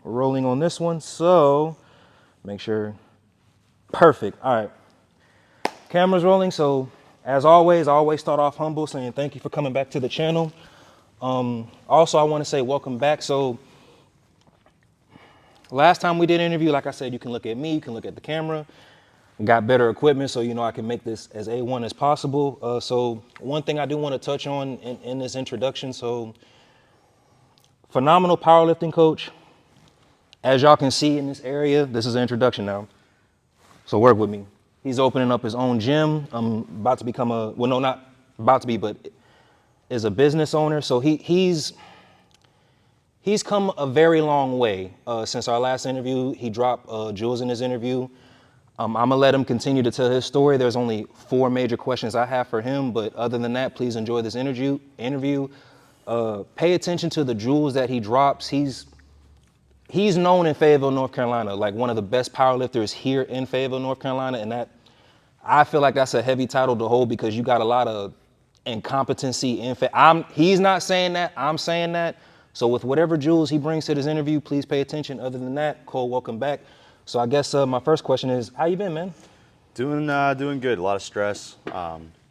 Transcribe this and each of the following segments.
rolling on this one, so make sure. Perfect. All right. Camera's rolling, so as always, I always start off humble, saying thank you for coming back to the channel. Also, I want to say welcome back. So last time we did an interview, like I said, you can look at me, you can look at the camera. Got better equipment, so I can make this as A1 as possible. So one thing I do want to touch on in this introduction, so phenomenal powerlifting coach. As y'all can see in this area, this is an introduction now. So work with me. He's opening up his own gym. I'm about to become not about to be, but is a business owner. So he's come a very long way since our last interview. He dropped jewels in his interview. I'm gonna let him continue to tell his story. There's only 4 major questions I have for him, but other than that, please enjoy this interview. Pay attention to the jewels that he drops. He's known in Fayetteville, North Carolina, like one of the best powerlifters here in Fayetteville, North Carolina, and that I feel like that's a heavy title to hold because you got a lot of incompetency in he's not saying that, I'm saying that. So with whatever jewels he brings to this interview, please pay attention. Other than that, Cole, welcome back. So I guess my first question is, how you been, man? Doing good. A lot of stress.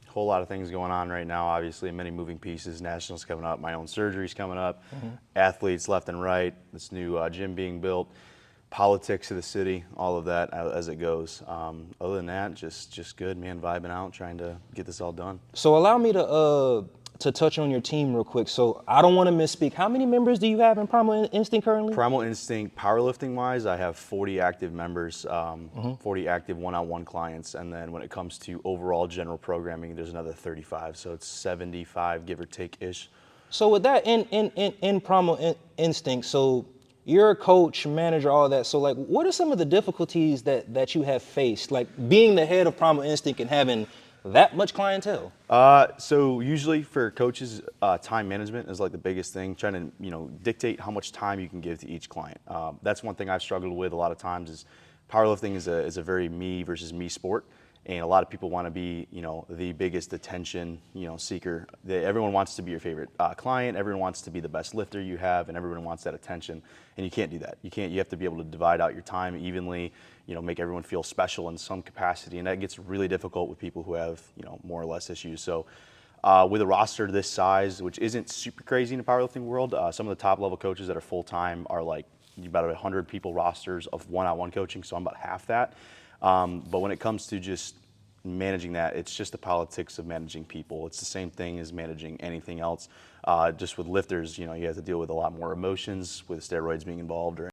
Whole lot of things going on right now. Obviously, many moving pieces. Nationals coming up. My own surgery's coming up. Athletes left and right. This new gym being built. Politics of the city. All of that as it goes. Other than that, just good, man. Vibing out, trying to get this all done. So allow me to touch on your team real quick. So I don't want to misspeak. How many members do you have in Primal Instinct currently? Primal Instinct, powerlifting wise, I have 40 active members, 40 active one-on-one clients, and then when it comes to overall general programming, there's another 35. So it's 75, give or take-ish. So with that in Primal Instinct, so you're a coach, manager, all that. So like, what are some of the difficulties that you have faced, like being the head of Primal Instinct and having that much clientele? So usually for coaches, time management is like the biggest thing. Trying to dictate how much time you can give to each client. That's one thing I've struggled with a lot of times. Is powerlifting is a very me versus me sport, and a lot of people want to be the biggest attention seeker. Everyone wants to be your favorite client. Everyone wants to be the best lifter you have, and everyone wants that attention. And you can't do that. You can't. You have to be able to divide out your time evenly. Make everyone feel special in some capacity, and that gets really difficult with people who have, more or less issues. So with a roster this size, which isn't super crazy in the powerlifting world, some of the top level coaches that are full-time are like about 100 people rosters of one-on-one coaching, so I'm about half that. But when it comes to just managing that, it's just the politics of managing people. It's the same thing as managing anything else. Just with lifters, you have to deal with a lot more emotions with steroids being involved or